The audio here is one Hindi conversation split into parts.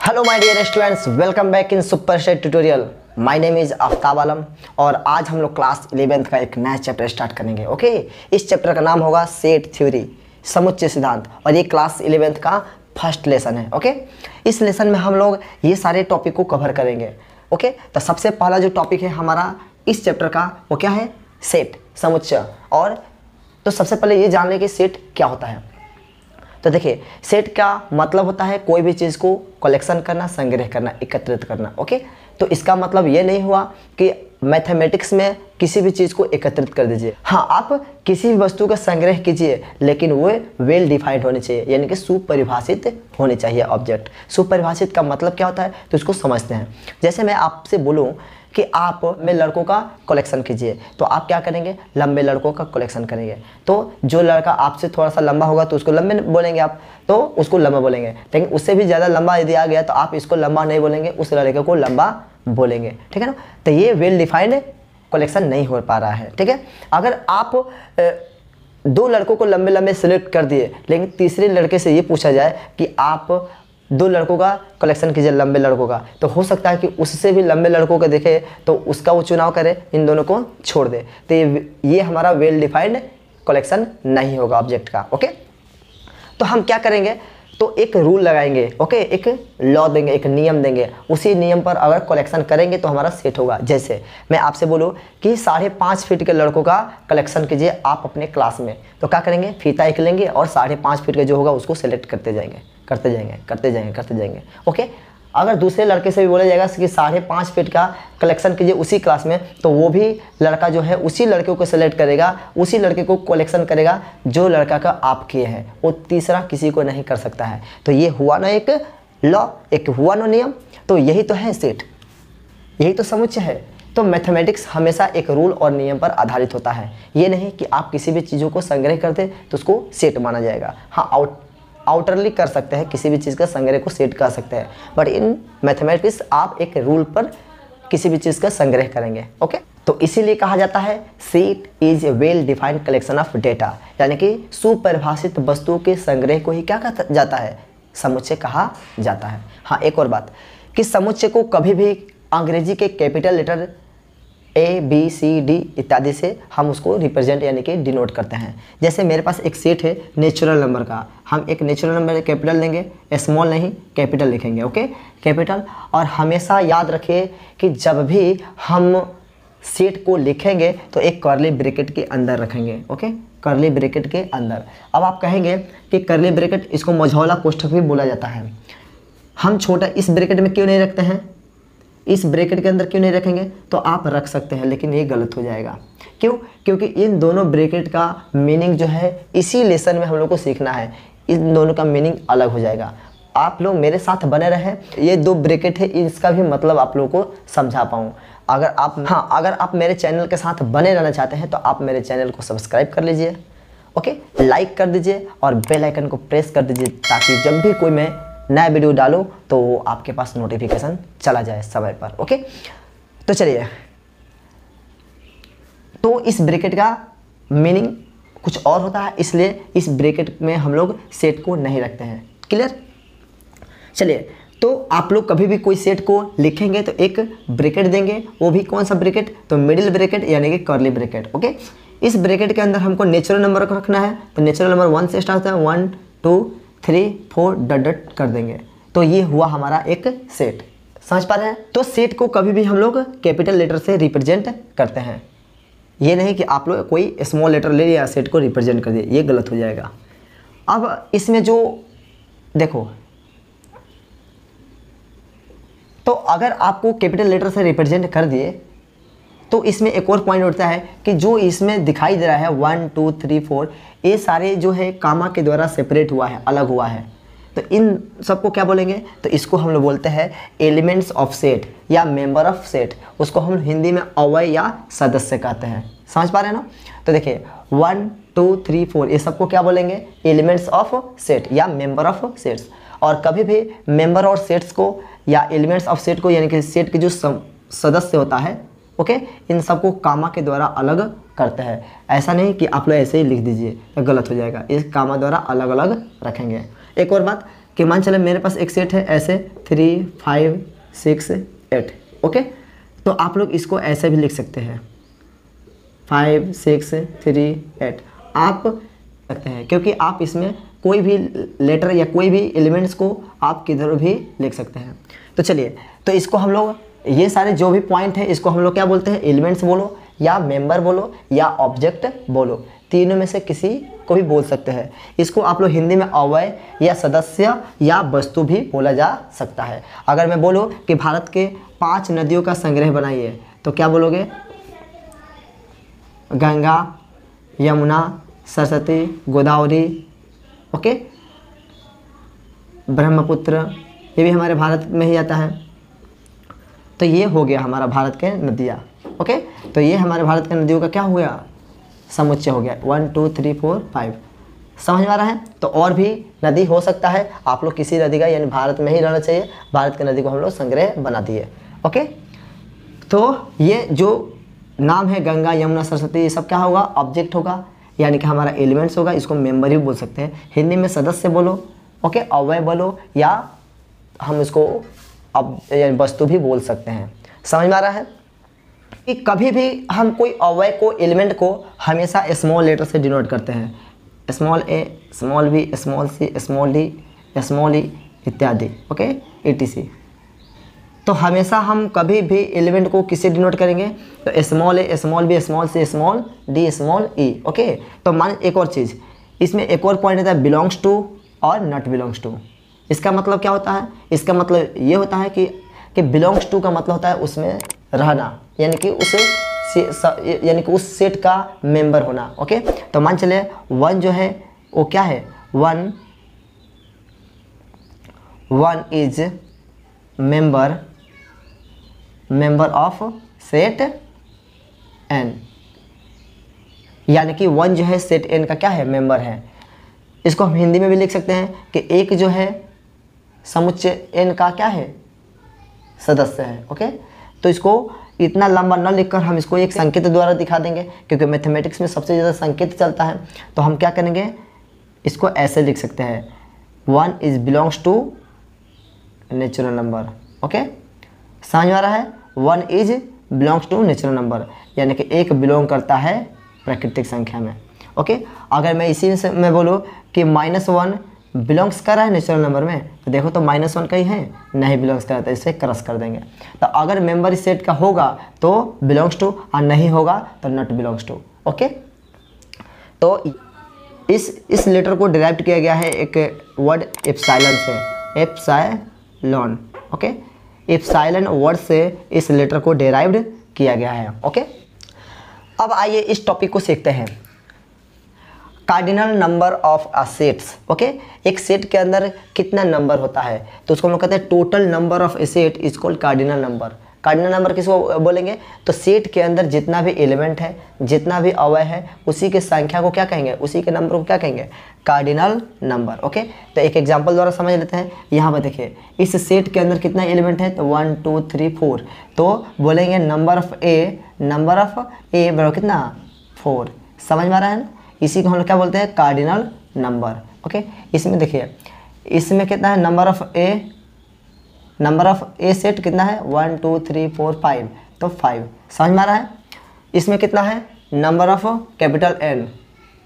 Hello my dear students, welcome back in super state tutorial. My name is Aftab Alam और आज हम लोग क्लास 11th का एक नया चैप्टर स्टार्ट करेंगे। ओके, इस चैप्टर का नाम होगा सेट थ्योरी, समुच्चय सिद्धांत, और ये क्लास 11th का फर्स्ट लेसन है। ओके, इस लेसन में हम लोग ये सारे टॉपिक को कवर करेंगे। ओके, तो सबसे पहला जो टॉपिक है हमारा इस चैप्टर का वो क्या है? सेट, समुच्चय। और तो सबसे पहले ये जान लें कि सेट क्या होता है। तो देखिए, सेट का मतलब होता है कोई भी चीज़ को कलेक्शन करना, संग्रह करना, एकत्रित करना। ओके, तो इसका मतलब ये नहीं हुआ कि मैथमेटिक्स में किसी भी चीज़ को एकत्रित कर दीजिए। हाँ, आप किसी भी वस्तु का संग्रह कीजिए, लेकिन वो वेल डिफाइंड होनी चाहिए, यानी कि सुपरिभाषित होनी चाहिए ऑब्जेक्ट। सुपरिभाषित का मतलब क्या होता है, तो इसको समझते हैं। जैसे मैं आपसे बोलूँ कि आप में लड़कों का कलेक्शन कीजिए, तो आप क्या करेंगे? लंबे लड़कों का कलेक्शन करेंगे। तो जो लड़का आपसे थोड़ा सा लंबा होगा तो उसको लंबे बोलेंगे आप, तो उसको लंबा बोलेंगे। लेकिन उससे भी ज़्यादा लंबा यदि आ गया तो आप इसको लंबा नहीं बोलेंगे, उस लड़के को लंबा बोलेंगे। ठीक है ना? तो ये वेल डिफाइंड कलेक्शन नहीं हो पा रहा है। ठीक है, अगर आप दो लड़कों को लंबे लंबे सेलेक्ट कर दिए, लेकिन तीसरे लड़के से ये पूछा जाए कि आप दो लड़कों का कलेक्शन कीजिए, लंबे लड़कों का, तो हो सकता है कि उससे भी लंबे लड़कों का देखे तो उसका वो चुनाव करे, इन दोनों को छोड़ दे। तो ये हमारा वेल डिफाइंड कलेक्शन नहीं होगा ऑब्जेक्ट का। ओके, तो हम क्या करेंगे? तो एक रूल लगाएंगे। ओके, एक लॉ देंगे, एक नियम देंगे। उसी नियम पर अगर कलेक्शन करेंगे तो हमारा सेट होगा। जैसे मैं आपसे बोलूँ कि 5.5 फीट के लड़कों का कलेक्शन कीजिए आप अपने क्लास में, तो क्या करेंगे? फीता एक लेंगे और 5.5 फीट का जो होगा उसको सेलेक्ट करते जाएंगे। ओके, अगर दूसरे लड़के से भी बोला जाएगा कि 5.5 फीट का कलेक्शन कीजिए उसी क्लास में, तो वो भी लड़का जो है उसी लड़के को सेलेक्ट करेगा, उसी लड़के को कलेक्शन करेगा जो लड़का का आप किए हैं। वो तीसरा किसी को नहीं कर सकता है। तो ये हुआ ना एक लॉ, एक हुआ ना नियम। तो यही तो है सेट, यही तो समुच्चय है। तो मैथमेटिक्स हमेशा एक रूल और नियम पर आधारित होता है। ये नहीं कि आप किसी भी चीज़ों को संग्रह करते तो उसको सेट माना जाएगा। हाँ, आउटरली कर सकते हैं, किसी भी चीज़ का संग्रह को सेट कर सकते हैं, बट इन मैथमेटिक्स आप एक रूल पर किसी भी चीज़ का संग्रह करेंगे। ओके, तो इसीलिए कहा जाता है set is a well defined collection of data, यानी कि सुपरिभाषित वस्तुओं के संग्रह को ही क्या कहा जाता है? समुच्चय कहा जाता है। हाँ, एक और बात कि समुच्चय को कभी भी अंग्रेजी के कैपिटल लेटर ABCD इत्यादि से हम उसको रिप्रेजेंट यानी कि डिनोट करते हैं। जैसे मेरे पास एक सेट है नेचुरल नंबर का, हम एक नेचुरल नंबर कैपिटल लेंगे, स्मॉल नहीं कैपिटल लिखेंगे। Okay, capital. और हमेशा याद रखिए कि जब भी हम सेट को लिखेंगे तो एक कर्ली ब्रैकेट के अंदर रखेंगे। ओके, कर्ली ब्रैकेट के अंदर। अब आप कहेंगे कि कर्ली ब्रैकेट, इसको मझौला कोष्ठक भी बोला जाता है। हम छोटा इस ब्रैकेट में क्यों नहीं रखते हैं, इस ब्रैकेट के अंदर क्यों नहीं रखेंगे? तो आप रख सकते हैं, लेकिन ये गलत हो जाएगा। क्यों? क्योंकि इन दोनों ब्रैकेट का मीनिंग जो है इसी लेसन में हम लोग को सीखना है। इन दोनों का मीनिंग अलग हो जाएगा। आप लोग मेरे साथ बने रहें, ये दो ब्रैकेट है, इसका भी मतलब आप लोगों को समझा पाऊँ। अगर आप मेरे चैनल के साथ बने रहना चाहते हैं तो आप मेरे चैनल को सब्सक्राइब कर लीजिए। ओके, लाइक कर दीजिए और बेल आइकन को प्रेस कर दीजिए, ताकि जब भी कोई मैं नया वीडियो डालो तो वो आपके पास नोटिफिकेशन चला जाए समय पर। ओके, तो चलिए, तो इस ब्रैकेट का मीनिंग कुछ और होता है, इसलिए इस ब्रैकेट में हम लोग सेट को नहीं रखते हैं। क्लियर? चलिए, तो आप लोग कभी भी कोई सेट को लिखेंगे तो एक ब्रैकेट देंगे, वो भी कौन सा ब्रैकेट? तो मिडिल ब्रैकेट यानी कि कर्ली ब्रैकेट। ओके, इस ब्रैकेट के अंदर हमको नेचुरल नंबर को रखना है, तो नेचुरल नंबर 1 से स्टार्ट होता है, 1 2 3 4 डट कर देंगे। तो ये हुआ हमारा एक सेट। समझ पा रहे हैं? तो सेट को कभी भी हम लोग कैपिटल लेटर से रिप्रेजेंट करते हैं। ये नहीं कि आप लोग कोई स्मॉल लेटर ले लिया सेट को रिप्रेजेंट कर दिए, ये गलत हो जाएगा। अब इसमें जो देखो, तो अगर आपको कैपिटल लेटर से रिप्रेजेंट कर दिए तो इसमें एक और पॉइंट उठता है कि जो इसमें दिखाई दे रहा है 1 2 3 4, ये सारे जो है कामा के द्वारा सेपरेट हुआ है, अलग हुआ है। तो इन सबको क्या बोलेंगे? तो इसको हम लोग बोलते हैं एलिमेंट्स ऑफ सेट या मेंबर ऑफ सेट। उसको हम हिंदी में अवयव या सदस्य कहते हैं। समझ पा रहे हैं ना? तो देखिए 1 2 3 4 ये सबको क्या बोलेंगे? एलिमेंट्स ऑफ सेट या मेंबर ऑफ सेट्स। और कभी भी मेंबर और सेट्स को या एलिमेंट्स ऑफ सेट को, यानी कि सेट के जो सदस्य होता है, ओके, इन सबको कामा के द्वारा अलग करते हैं। ऐसा नहीं कि आप लोग ऐसे ही लिख दीजिए तो गलत हो जाएगा, इस कामा द्वारा अलग अलग रखेंगे। एक और बात कि मान चले मेरे पास एक सेट है ऐसे 3 5 6 8, ओके। तो आप लोग इसको ऐसे भी लिख सकते हैं 5 6 3 8 आप सकते हैं, क्योंकि आप इसमें कोई भी लेटर या कोई भी एलिमेंट्स को आप किधर भी लिख सकते हैं। तो चलिए, तो इसको हम लोग ये सारे जो भी पॉइंट है इसको हम लोग क्या बोलते हैं, एलिमेंट्स बोलो या मेंबर बोलो या ऑब्जेक्ट बोलो, तीनों में से किसी को भी बोल सकते हैं। इसको आप लोग हिंदी में अवयव या सदस्य या वस्तु भी बोला जा सकता है। अगर मैं बोलूँ कि भारत के 5 नदियों का संग्रह बनाइए तो क्या बोलोगे, गंगा, यमुना, सरस्वती, गोदावरी, ओके, ब्रह्मपुत्र, ये भी हमारे भारत में ही आता है। तो ये हो गया हमारा भारत के नदियाँ, ओके। तो ये हमारे भारत के नदियों का क्या हो गया, समुच्चय हो गया 1 2 3 4 5। समझ में आ रहा है। तो और भी नदी हो सकता है, आप लोग किसी नदी का यानी भारत में ही रहना चाहिए, भारत की नदी को हम लोग संग्रह बना दिए, ओके। तो ये जो नाम है गंगा, यमुना, सरस्वती, ये सब क्या होगा, ऑब्जेक्ट होगा, यानी कि हमारा एलिमेंट्स होगा। इसको मेंबर भी बोल सकते हैं। हिंदी में सदस्य बोलो, ओके, अवयव बोलो, या हम इसको अब वस्तु भी बोल सकते हैं। समझ में आ रहा है कि कभी भी हम कोई अवयव को, एलिमेंट को हमेशा स्मॉल लेटर से डिनोट करते हैं, small a, small b, small c, small d, small e इत्यादि, ओके, etc। तो हमेशा हम कभी भी एलिमेंट को किससे डिनोट करेंगे, तो small a, small b, small c, small d, small e, okay. तो मान एक और चीज़, इसमें एक और पॉइंट होता है बिलोंग्स टू और नॉट बिलोंग्स टू। इसका मतलब क्या होता है, इसका मतलब ये होता है कि बिलोंग्स टू का मतलब होता है उसमें रहना, यानी कि उस सेट का मेंबर होना, ओके। तो मान चले 1 जो है वो क्या है, 1 is member of set n, यानी कि 1 जो है सेट n का क्या है, मेंबर है। इसको हम हिंदी में भी लिख सकते हैं कि एक जो है समुच्चय n का क्या है, सदस्य है, ओके। तो इसको इतना लंबा न लिखकर हम इसको एक संकेत द्वारा दिखा देंगे, क्योंकि मैथमेटिक्स में सबसे ज़्यादा संकेत चलता है। तो हम क्या करेंगे, इसको ऐसे लिख सकते हैं 1 is belongs to natural number, okay. समझ में आ रहा है, 1 is belongs to natural number, यानी कि एक बिलोंग करता है प्राकृतिक संख्या में, ओके। अगर मैं इसी से मैं बोलूँ कि -1 बिलोंग्स कर रहा है नेचुरल नंबर में, तो देखो तो -1 का ही है, नहीं बिलोंग्स कर रहा है, तो इसे क्रॉस कर देंगे। तो अगर मेंबर इस सेट का होगा तो बिलोंग्स टू, और नहीं होगा तो नॉट बिलोंग्स टू, ओके। तो इस लेटर को डिराइव किया गया है एक वर्ड एप्सिलॉन से, एप्सिलॉन, ओके। एप्सिलॉन वर्ड से इस लेटर को डिराइव्ड किया गया है, ओके। अब आइए इस टॉपिक को सीखते हैं, cardinal number of a sets, okay. एक सेट के अंदर कितना नंबर होता है, तो उसको हम लोग कहते हैं total number of A set is called cardinal number. Cardinal number किसको बोलेंगे, तो सेट के अंदर जितना भी एलिमेंट है, जितना भी अवयव है, उसी के संख्या को क्या कहेंगे, उसी के नंबर को क्या कहेंगे, कार्डिनल नंबर, ओके। तो एक एग्जांपल द्वारा समझ लेते हैं। यहाँ पर देखिए इस सेट के अंदर कितना एलिमेंट है, तो 1 2 3 4, तो बोलेंगे नंबर ऑफ ए बराबर कितना, 4। समझ में आ रहा है ना, इसी को हम लोग क्या बोलते हैं, कार्डिनल नंबर, ओके। इसमें देखिए इसमें कितना है, नंबर ऑफ ए सेट कितना है, 1 2 3 4 5, तो 5। समझ में आ रहा है। इसमें कितना है, नंबर ऑफ कैपिटल N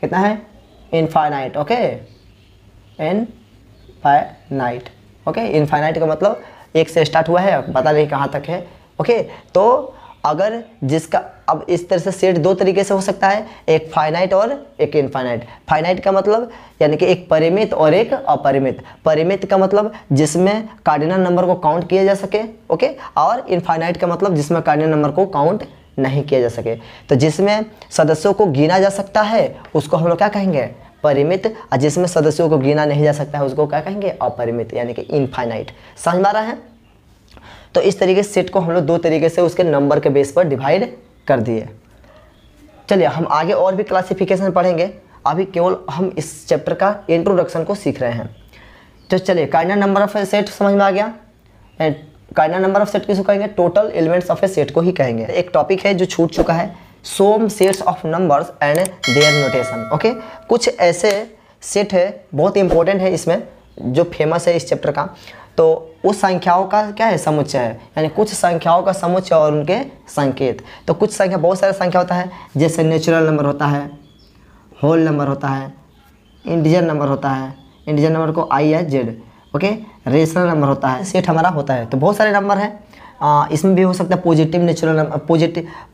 कितना है, infinite, okay, infinite, okay. Infinite का मतलब एक से स्टार्ट हुआ है, पता नहीं कहाँ तक है, ओके। तो अगर जिसका, अब इस तरह से सेट दो तरीके से हो सकता है, एक फाइनाइट और एक इनफाइनाइट। फाइनाइट का मतलब यानी कि एक परिमित और एक अपरिमित। परिमित का मतलब जिसमें कार्डिनल नंबर को काउंट किया जा सके, ओके। और इनफाइनाइट का मतलब जिसमें कार्डिनल नंबर को काउंट नहीं किया जा सके। तो जिसमें सदस्यों को गिना जा सकता है उसको हम लोग क्या कहेंगे, परिमित, और जिसमें सदस्यों को गिना नहीं जा सकता है उसको क्या कहेंगे, अपरिमित, यानी कि इनफाइनाइट। समझ में आ रहा है। तो इस तरीके से सेट को हम लोग दो तरीके से उसके नंबर के बेस पर डिवाइड कर दिए। चलिए हम आगे और भी क्लासिफिकेशन पढ़ेंगे, अभी केवल हम इस चैप्टर का इंट्रोडक्शन को सीख रहे हैं। तो चलिए cardinal number of A set समझ में आ गया। कार्डिनल नंबर ऑफ सेट किसको कहेंगे, total elements of A set को ही कहेंगे। एक टॉपिक है जो छूट चुका है, some sets of numbers and their notation, okay. कुछ ऐसे सेट है बहुत इंपॉर्टेंट है इसमें, जो फेमस है इस चैप्टर का, तो उस संख्याओं का क्या है, समुच्चय है, यानी कुछ संख्याओं का समुच्चय और उनके संकेत। तो कुछ संख्या, बहुत सारे संख्या होता है, जैसे नेचुरल नंबर होता है, होल नंबर होता है, इंटीजर नंबर होता है, इंटीजर नंबर को आई या जेड, ओके, रेशनल नंबर होता है, सेट हमारा होता है। तो बहुत सारे नंबर हैं, इसमें भी हो सकता है positive natural number,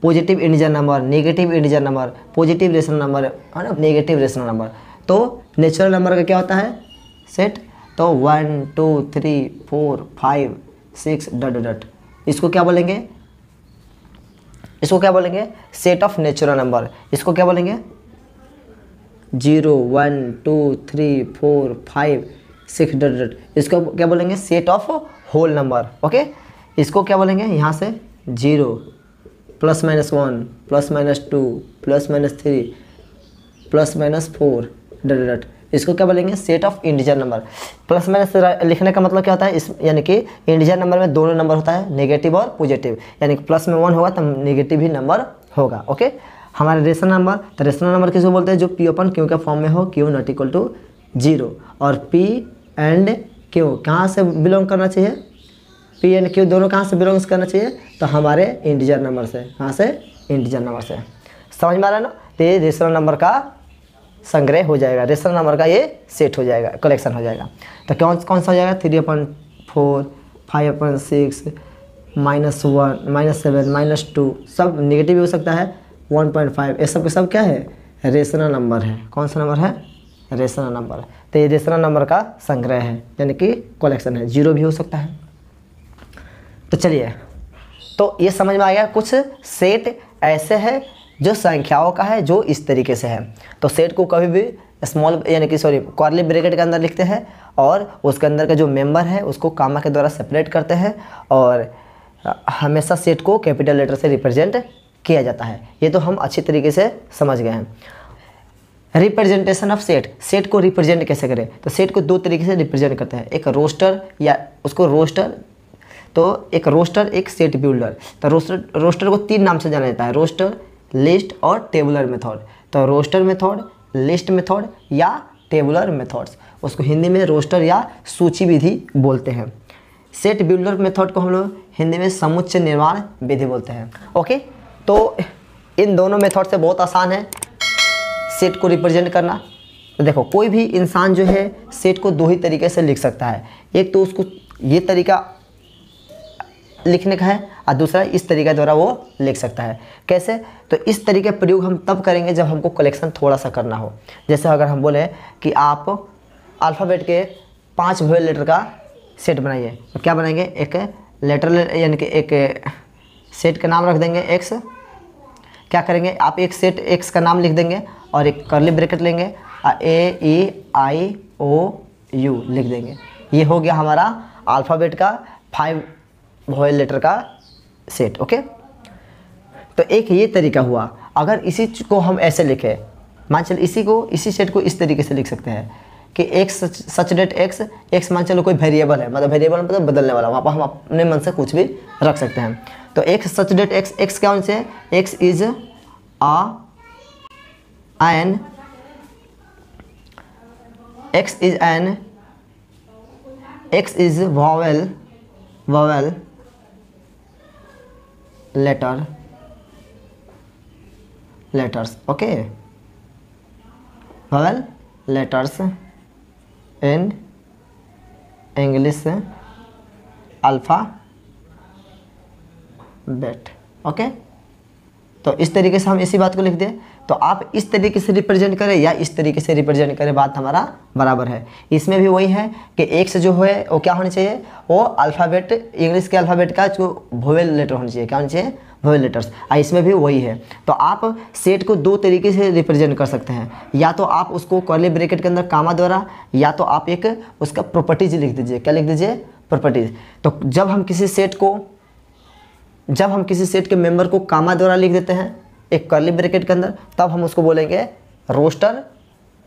positive integer number, negative integer number, positive rational number है ना, नेगेटिव रेशनल नंबर। तो नेचुरल नंबर का क्या होता है, सेट। तो 1 2 3 4 5 6 डॉट डॉट, इसको क्या बोलेंगे, इसको क्या बोलेंगे, सेट ऑफ नेचुरल नंबर। इसको क्या बोलेंगे, 0 1 2 3 4 5 6 डॉट डॉट, इसको क्या बोलेंगे, set of whole number, okay. इसको क्या बोलेंगे, यहाँ से 0 +-1 +-2 +-3 +-4 डॉट डॉट, इसको क्या बोलेंगे, set of integer number. Plus minus लिखने का मतलब क्या होता है, इस यानी कि इंटीजर नंबर में दोनों नंबर होता है, नेगेटिव और पॉजिटिव, यानी कि प्लस में 1 होगा तो नेगेटिव ही नंबर होगा, ओके। हमारे रेशनल नंबर, तो रेशनल नंबर किसको बोलते हैं, जो P अपन Q के फॉर्म में हो, Q नॉट इक्वल टू 0, और P एंड Q कहाँ से बिलोंग करना चाहिए, P एंड Q दोनों कहाँ से बिलोंग करना चाहिए, तो हमारे इंटीजर नंबर से, कहाँ से, इंटीजर नंबर से। समझ में आ रहा है ना। तो ये रेशनल नंबर का संग्रह हो जाएगा, रेशनल नंबर का ये सेट हो जाएगा, कलेक्शन हो जाएगा। तो कौन कौन सा हो जाएगा, 3/4 5/6 -1 -7 -2, सब नेगेटिव भी हो सकता है, 1.5, ये सब के सब क्या है, रेशनल नंबर है। कौन सा नंबर है, रेशनल नंबर। तो ये रेशनल नंबर का संग्रह है, यानी कि कलेक्शन है, 0 भी हो सकता है। तो चलिए, तो ये समझ में आ गया, कुछ सेट ऐसे है जो संख्याओं का है, जो इस तरीके से है। तो सेट को कभी भी स्मॉल यानी कि कर्ली ब्रैकेट के अंदर लिखते हैं, और उसके अंदर का जो मेंबर है उसको कामा के द्वारा सेपरेट करते हैं, और हमेशा सेट को कैपिटल लेटर से रिप्रेजेंट किया जाता है। ये तो हम अच्छी तरीके से समझ गए हैं। रिप्रेजेंटेशन ऑफ सेट, सेट को रिप्रेजेंट कैसे करें, तो सेट को 2 तरीके से रिप्रेजेंट करते हैं, एक रोस्टर या उसको रोस्टर, तो एक रोस्टर, एक सेट बिल्डर। तो रोस्टर को 3 नाम से जाना जाता है, रोस्टर, लिस्ट और टेबुलर मेथड। तो रोस्टर मेथड, लिस्ट मेथड या टेबुलर मेथड्स, उसको हिंदी में रोस्टर या सूची विधि बोलते हैं। सेट बिल्डर मेथड को हम लोग हिंदी में समुच्चय निर्माण विधि बोलते हैं, ओके। तो इन दोनों मेथड से बहुत आसान है सेट को रिप्रेजेंट करना। तो देखो, कोई भी इंसान जो है सेट को 2 ही तरीके से लिख सकता है, एक तो उसको ये तरीका लिखने का है, और दूसरा इस तरीके द्वारा वो लिख सकता है। कैसे, तो इस तरीके का प्रयोग हम तब करेंगे जब हमको कलेक्शन थोड़ा सा करना हो। जैसे अगर हम बोले कि आप अल्फ़ाबेट के 5 वोवेल लेटर का सेट बनाइए, तो क्या बनाएंगे, एक लेटर यानी कि एक सेट का नाम रख देंगे एक्स। क्या करेंगे, आप एक सेट एक्स का नाम लिख देंगे और एक कर्ली ब्रैकेट लेंगे, AEIOU लिख देंगे। ये हो गया हमारा अल्फ़ाबेट का 5 वोवेल लेटर का सेट, ओके। तो एक ये तरीका हुआ। अगर इसी को हम ऐसे लिखें, मान चलो इसी सेट को इस तरीके से लिख सकते हैं कि एक्स सच डेट एक्स मान चलो कोई वेरिएबल है, मतलब वेरिएबल मतलब बदलने वाला, वहाँ पर हम अपने मन से कुछ भी रख सकते हैं। तो एक्स सच डेट एक्स क्या होना चाहिए, x is vowel letters, okay, vowel letters in English alphabet, okay. तो इस तरीके से हम इसी बात को लिख दें। तो आप इस तरीके से रिप्रेजेंट करें या इस तरीके से रिप्रेजेंट करें, बात हमारा बराबर है। इसमें भी वही है कि एक्स जो है वो क्या होना चाहिए, वो अल्फ़ाबेट, इंग्लिश के अल्फ़ाबेट का जो वोवेल लेटर होना चाहिए, क्या होना चाहिए, वोवेल लेटर्स। इसमें भी वही है। तो आप सेट को 2 तरीके से रिप्रेजेंट कर सकते हैं, या तो आप उसको कर्ली ब्रैकेट के अंदर कामा द्वारा, या तो आप एक उसका प्रॉपर्टीज लिख दीजिए। क्या लिख दीजिए, प्रॉपर्टीज। तो जब हम किसी सेट के मेंबर को कामा द्वारा लिख देते हैं एक कर्ली ब्रैकेट के अंदर, तब हम उसको बोलेंगे रोस्टर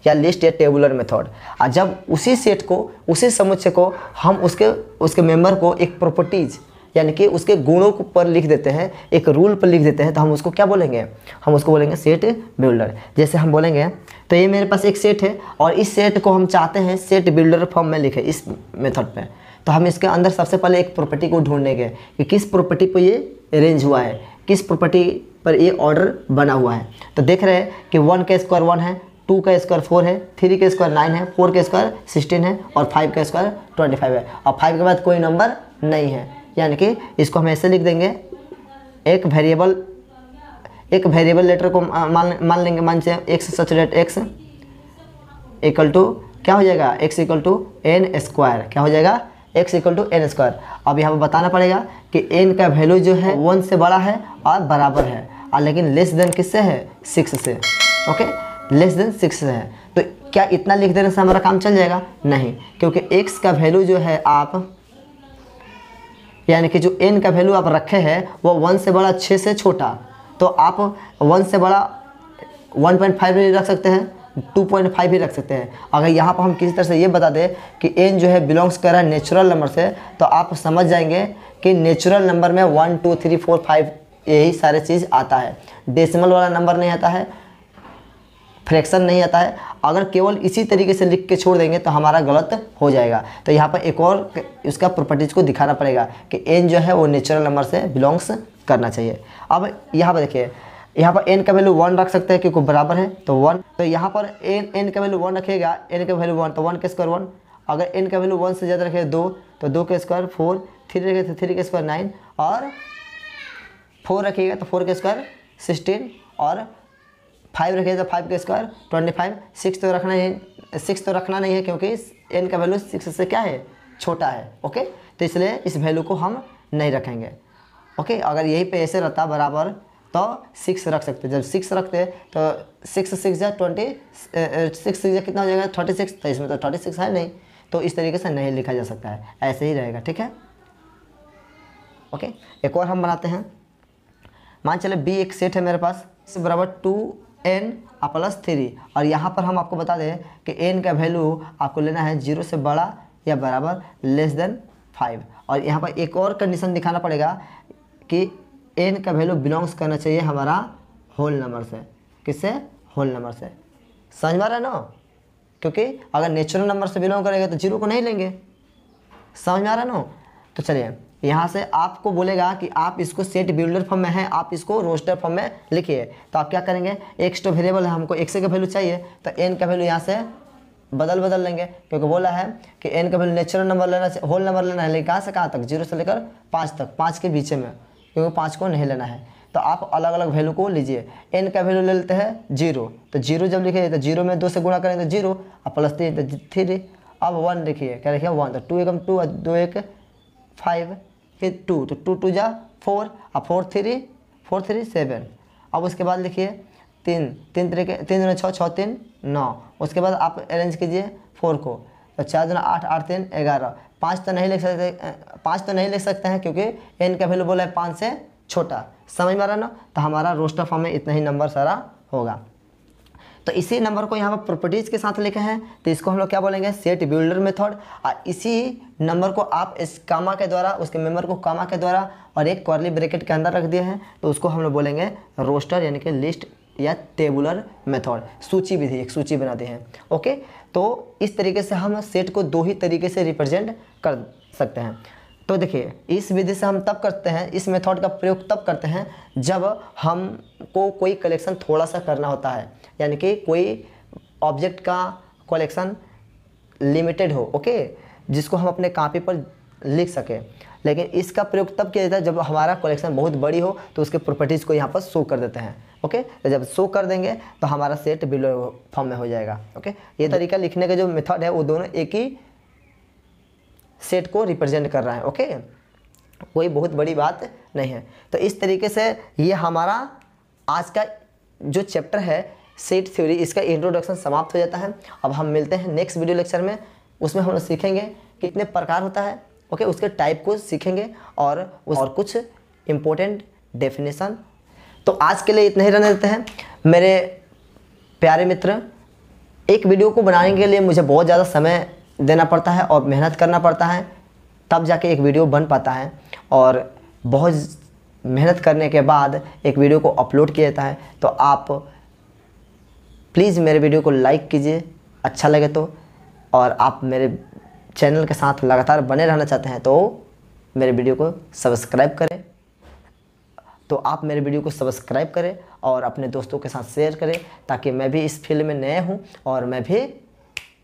या लिस्ट या टेबुलर मेथड। और जब उसी सेट को, उसी समुच्चय को हम उसके मेंबर को एक प्रॉपर्टीज यानी कि उसके गुणों पर लिख देते हैं, एक रूल पर लिख देते हैं, तो हम उसको क्या बोलेंगे, हम उसको बोलेंगे सेट बिल्डर। जैसे हम बोलेंगे तो ये मेरे पास एक सेट है और इस सेट को हम चाहते हैं सेट बिल्डर फॉर्म में लिखे इस मेथड पे। तो हम इसके अंदर सबसे पहले एक प्रॉपर्टी को ढूंढेंगे कि किस प्रॉपर्टी पर ये अरेंज हुआ है, किस प्रॉपर्टी पर ये ऑर्डर बना हुआ है। तो देख रहे हैं कि 1 का स्क्वायर 1 है, 2 का स्क्वायर 4 है, 3 का स्क्वायर 9 है, 4 का स्क्वायर 16 है और 5 का स्क्वायर 25 है। और 5 के बाद कोई नंबर नहीं है, यानी कि इसको हम ऐसे लिख देंगे, एक वेरिएबल लेटर को मान लेंगे, मान से x such that x equal to क्या हो जाएगा, x equal to n square, क्या हो जाएगा, x equal to n square. अब यहाँ पर बताना पड़ेगा कि एन का वैल्यू जो है 1 से बड़ा है और बराबर है, और लेकिन लेस देन किससे है, 6 से। ओके, लेस देन 6 से है। तो क्या इतना लिख देने से हमारा काम चल जाएगा, नहीं, क्योंकि x का वैल्यू जो है आप, यानी कि जो n का वैल्यू आप रखे हैं वो 1 से बड़ा 6 से छोटा, तो आप 1 से बड़ा 1.5 भी रख सकते हैं, 2.5 भी रख सकते हैं। अगर यहाँ पर हम किसी तरह से ये बता दें कि n जो है बिलोंग्स कर रहा है नेचुरल नंबर से, तो आप समझ जाएंगे कि नेचुरल नंबर में 1 2 3 4 5 यही सारे चीज़ आता है, डेसिमल वाला नंबर नहीं आता है, फ्रैक्शन नहीं आता है। अगर केवल इसी तरीके से लिख के छोड़ देंगे तो हमारा गलत हो जाएगा। तो यहाँ पर एक और उसका प्रॉपर्टीज़ को दिखाना पड़ेगा कि n जो है वो नेचुरल नंबर से बिलोंग्स करना चाहिए। अब यहाँ पर देखिए, यहाँ पर n का वैल्यू 1 रख सकते हैं क्योंकि बराबर है तो 1, तो यहाँ पर n का वैल्यू 1 रखेगा, n का वैल्यू 1 तो 1 का स्क्वायर 1, अगर n का वैल्यू 1 से ज़्यादा रखेगा 2 तो 2 का स्क्वायर 4, 3 रखेगा तो 3 का स्क्वायर 9 और 4 रखिएगा तो 4 का स्क्वायर 16 और 5 रखिएगा तो 5 का स्क्वायर 25। 6 तो रखना नहीं है क्योंकि n का वैल्यू 6 से क्या है, छोटा है। ओके, तो इसलिए इस वैल्यू को हम नहीं रखेंगे। ओके, अगर यही पे ऐसे रहता बराबर तो 6 रख सकते। जब 6 रखते तो 6 6 जा 20, 6 6 कितना हो जाएगा 36, तो इसमें तो 36 है नहीं, तो इस तरीके से नहीं लिखा जा सकता है, ऐसे ही रहेगा। ठीक है, ओके, एक और हम बनाते हैं। मान चले b एक सेट है मेरे पास, इस बराबर 2n प्लस 3, और यहाँ पर हम आपको बता दें कि n का वैल्यू आपको लेना है 0 से बड़ा या बराबर लेस देन 5। और यहाँ पर एक और कंडीशन दिखाना पड़ेगा कि n का वैल्यू बिलोंग्स करना चाहिए हमारा होल नंबर से। किससे, होल नंबर से। समझ में आ रहा है ना, क्योंकि अगर नेचुरल नंबर से बिलोंग करेगा तो 0 को नहीं लेंगे। समझ में आ रहा है ना। तो चलिए, यहाँ से आपको बोलेगा कि आप इसको सेट बिल्डर फॉर्म में है, आप इसको रोस्टर फॉर्म में लिखिए। तो आप क्या करेंगे, एक्स तो वेरिएबल है, हमको एक्स का वैल्यू चाहिए, तो एन का वैल्यू यहाँ से बदल लेंगे, क्योंकि बोला है कि एन का वैल्यू नेचुरल नंबर लेना, होल नंबर लेना है, लेकिन कहाँ से कहाँ तक, 0 से लेकर 5 तक, 5 के बीच में, क्योंकि 5 को नहीं लेना है। तो आप अलग अलग वैल्यू को लीजिए। एन का वैल्यू ले लेते हैं 0, तो 0 जब लिखिए तो 0 में 2 से गुणा करेंगे तो 0 और प्लस 3 तो 3। अब 1 लिखिए, क्या लिखिए 1, तो 2 एकम 2 और 2 1 5, फिर 2, तो 2 2 जा 4 और 4 3 7। अब उसके बाद लिखिए 3 3 3 6 6 3 9। उसके बाद आप अरेंज कीजिए 4 को, तो 4 2 8 8 3 11। 5 तो नहीं लिख सकते, 5 तो नहीं लिख सकते हैं क्योंकि एन का वैल्यू बोला है 5 से छोटा। समझ में आ रहा है ना। तो हमारा रोस्टर फॉर्म में इतना ही नंबर सारा होगा। तो इसी नंबर को यहाँ पर प्रॉपर्टीज़ के साथ लिखे हैं, तो इसको हम लोग क्या बोलेंगे, सेट बिल्डर मेथड। और इसी नंबर को आप इस कामा के द्वारा, उसके मेंबर को कामा के द्वारा और एक कर्ली ब्रैकेट के अंदर रख दिए हैं, तो उसको हम लोग बोलेंगे रोस्टर, यानी कि लिस्ट या टेबुलर मेथड, सूची विधि, एक सूची बनाते हैं। ओके, तो इस तरीके से हम सेट को 2 ही तरीके से रिप्रेजेंट कर सकते हैं। तो देखिए, इस विधि से हम तब करते हैं, इस मेथड का प्रयोग तब करते हैं जब हमको कोई कलेक्शन थोड़ा सा करना होता है, यानी कि कोई ऑब्जेक्ट का कलेक्शन लिमिटेड हो, ओके, जिसको हम अपने कॉपी पर लिख सकें। लेकिन इसका प्रयोग तब किया जाता है जब हमारा कलेक्शन बहुत बड़ी हो, तो उसके प्रॉपर्टीज़ को यहाँ पर शो कर देते हैं। ओके, तो जब शो कर देंगे तो हमारा सेट बिल्डर फॉर्म में हो जाएगा। ओके, ये तरीका लिखने का जो मेथड है वो दोनों एक ही सेट को रिप्रेजेंट कर रहा है। ओके, कोई बहुत बड़ी बात नहीं है। तो इस तरीके से ये हमारा आज का जो चैप्टर है सेट थ्योरी, इसका इंट्रोडक्शन समाप्त हो जाता है। अब हम मिलते हैं नेक्स्ट वीडियो लेक्चर में, उसमें हम लोग सीखेंगे कितने प्रकार होता है। ओके, उसके टाइप को सीखेंगे और कुछ इम्पोर्टेंट डेफिनेशन। तो आज के लिए इतना ही रहने देते हैं मेरे प्यारे मित्र। एक वीडियो को बनाने के लिए मुझे बहुत ज़्यादा समय देना पड़ता है और मेहनत करना पड़ता है, तब जाके एक वीडियो बन पाता है। और बहुत मेहनत करने के बाद एक वीडियो को अपलोड किया जाता है। तो आप प्लीज़ मेरे वीडियो को लाइक कीजिए अच्छा लगे तो, और आप मेरे चैनल के साथ लगातार बने रहना चाहते हैं तो मेरे वीडियो को सब्सक्राइब करें। तो आप मेरे वीडियो को सब्सक्राइब करें और अपने दोस्तों के साथ शेयर करें, ताकि मैं भी इस फील्ड में नया हूँ और मैं भी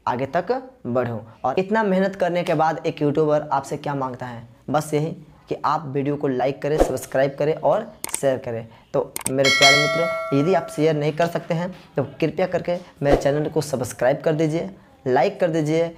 आगे तक बढ़ूँ। और इतना मेहनत करने के बाद एक यूट्यूबर आपसे क्या मांगता है, बस यही कि आप वीडियो को लाइक करें, सब्सक्राइब करें और शेयर करें। तो मेरे प्यारे मित्र, यदि आप शेयर नहीं कर सकते हैं तो कृपया करके मेरे चैनल को सब्सक्राइब कर दीजिए, लाइक कर दीजिए।